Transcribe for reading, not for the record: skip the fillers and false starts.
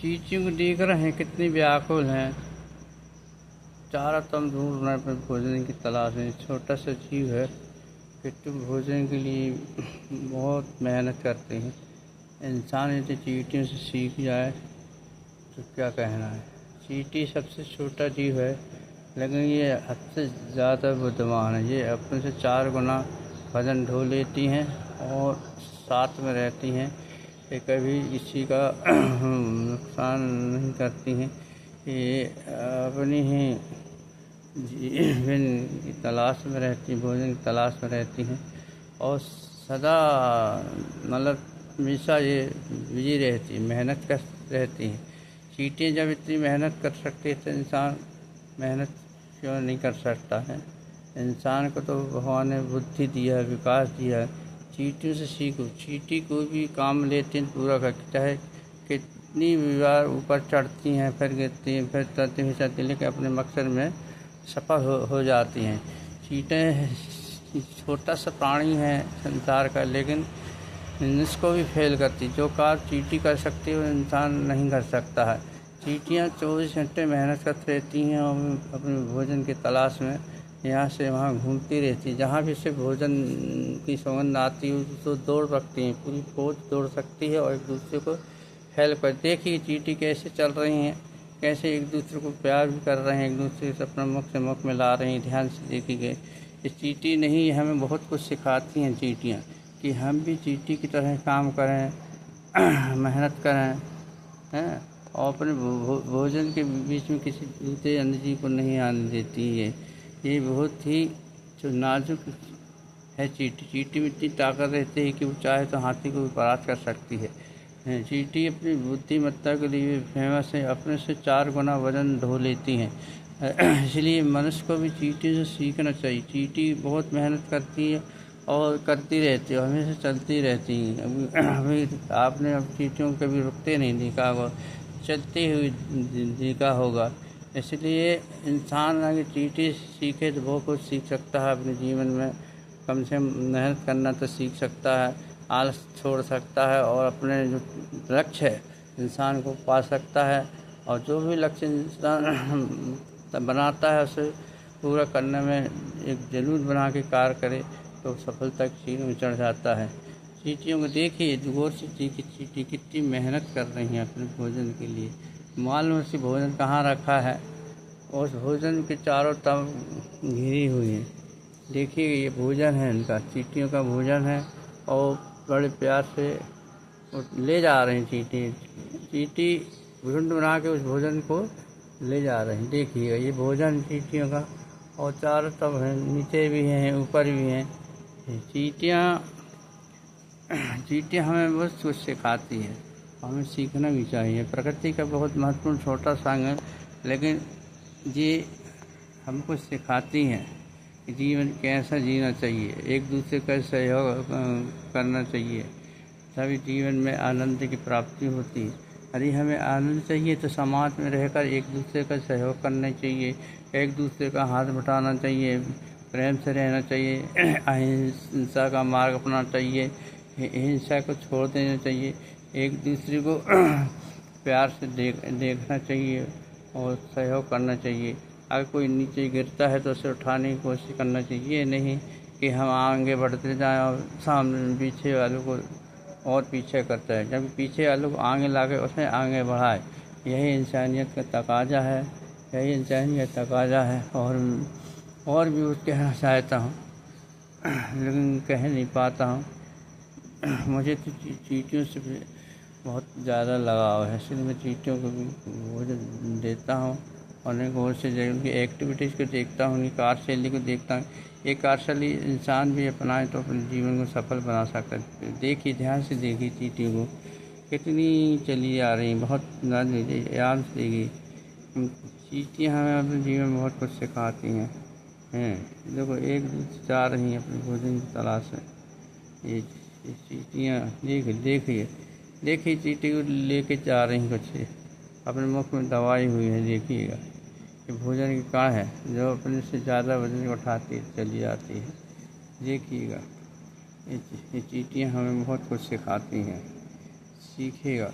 चींटियों को देख रहे हैं कितनी व्याकुल हैं। चारों तरफ ढूंढ रहे हैं भोजन की तलाश में। छोटा सा जीव है किंतु भोजन के लिए बहुत मेहनत करते हैं। इंसान यदि चींटियों से सीख जाए तो क्या कहना है। चींटी सबसे छोटा जीव है लेकिन ये हद से ज़्यादा बुद्धिमान है। ये अपने से 4 गुना वजन ढो लेती हैं और साथ में रहती हैं। ये कभी किसी का नुकसान नहीं करती हैं। ये अपनी ही जीवन की तलाश में रहती, भोजन की तलाश में रहती हैं और सदा मतलब हमेशा ये बिजी रहती, मेहनत कर रहती हैं। चींटियाँ जब इतनी मेहनत कर सकती है तो इंसान मेहनत क्यों नहीं कर सकता है। इंसान को तो भगवान ने बुद्धि दिया है, विकास दिया है। चींटियों से सीखो। चींटी कोई भी काम लेते हैं पूरा करके, चाहे कितनी बार ऊपर चढ़ती हैं फिर गिरती हैं फिर चलती हुई चलती, लेकिन अपने मकसद में सफल हो जाती हैं। चींटियाँ छोटा सा प्राणी है संसार का, लेकिन इसको भी फेल करती। जो काम चींटी कर सकती है वो इंसान नहीं कर सकता है। चींटियाँ 24 घंटे मेहनत करती रहती हैं और अपने भोजन की तलाश में यहाँ से वहाँ घूमती रहती है। जहाँ भी से भोजन की सुगंध आती है तो दौड़ सकती हैं, पूरी फौज दौड़ सकती है और एक दूसरे को हेल्प कर। देखिए चींटी कैसे चल रही हैं, कैसे एक दूसरे को प्यार भी कर रहे हैं, एक दूसरे से अपना मुख से मुख मिला रही हैं। ध्यान से देखिए, ये चींटी नहीं हमें बहुत कुछ सिखाती हैं चींटियाँ, कि हम भी चींटी की तरह काम करें, मेहनत करें, हैं, और अपने भोजन के बीच में किसी दूसरे अन्य जीव को नहीं आने देती है। ये बहुत ही जो नाजुक है चींटी में इतनी ताकत रहती है कि वो चाहे तो हाथी को भी परास्त कर सकती है। चींटी अपनी बुद्धिमत्ता के लिए फेमस है, अपने से 4 गुना वजन ढो लेती हैं। इसलिए मनुष्य को भी चींटी से सीखना चाहिए। चींटी बहुत मेहनत करती है और करती रहती है, हमेशा चलती रहती हैं। अभी आपने अब चींटियों को कभी रुकते नहीं देखा होगा, चलती हुई देखा होगा। इसलिए इंसान अगर चींटी सीखे तो बहुत कुछ सीख सकता है अपने जीवन में। कम से कम मेहनत करना तो सीख सकता है, आलस छोड़ सकता है और अपने जो लक्ष्य है इंसान को पा सकता है। और जो भी लक्ष्य इंसान बनाता है उसे पूरा करने में एक जुनून बना के कार्य करे तो सफलता की सीढ़ी में चढ़ जाता है। चींटियों को देखिए, गौर से चींटी कितनी मेहनत कर रही हैं अपने भोजन के लिए। मालूम से भोजन कहाँ रखा है, उस भोजन के चारों तरफ घिरी हुई है। देखिए ये भोजन है इनका, चींटियों का भोजन है और बड़े प्यार से ले जा रहे हैं। चींटी झुंड बना के उस भोजन को ले जा रहे हैं। देखिएगा ये भोजन चींटियों का, और चारों तरफ है, नीचे भी हैं ऊपर भी हैं। चींटियाँ हमें बहुत कुछ सिखाती है, हमें सीखना भी चाहिए। प्रकृति का बहुत महत्वपूर्ण छोटा संग है, लेकिन ये हमको सिखाती हैं कि जीवन कैसा जीना चाहिए, एक दूसरे का सहयोग करना चाहिए, तभी जीवन में आनंद की प्राप्ति होती है। यदि हमें आनंद चाहिए तो समाज में रहकर एक दूसरे का सहयोग करना चाहिए, एक दूसरे का हाथ बटाना चाहिए, प्रेम से रहना चाहिए, अहिंसा का मार्ग अपनाना चाहिए, हिंसा को छोड़ देना चाहिए, एक दूसरे को प्यार से देखना चाहिए और सहयोग करना चाहिए। अगर कोई नीचे गिरता है तो उसे उठाने की कोशिश करना चाहिए। ये नहीं कि हम आगे बढ़ते जाएं और सामने पीछे वालों को और पीछे करता है, जब पीछे वालों को आगे लाके उसे आगे बढ़ाए। यही इंसानियत का तकाजा है, यही इंसानियत का तकाजा है। और भी कुछ कहना चाहता हूँ लेकिन कह नहीं पाता हूँ। मुझे तो चींटियों से भी बहुत ज़्यादा लगाव है, इसलिए मैं चींटियों को भी भोजन देता हूँ और उन्हें गौर से उनकी एक्टिविटीज़ को देखता हूँ, उनकी कार्यशैली को देखता हूँ। ये कार्यशैली इंसान भी अपनाए तो अपने जीवन को सफल बना सकता है। देखिए ध्यान से देखिए चींटियों को कितनी चली आ रही, बहुत ध्यान से देखिए। चींटियाँ हमें अपने जीवन में बहुत कुछ सिखाती हैं। देखो एक दूसरे जा रही हैं अपने भोजन की तलाश में। ये चींटियाँ देखिए चींटी को लेके जा रही कुछ, अपने मुख में दवाई हुई है। देखिएगा ये भोजन की कण है जो अपने से ज़्यादा वजन उठाती चली जाती है। देखिएगा ये चींटियाँ हमें बहुत कुछ सिखाती हैं, सीखिएगा।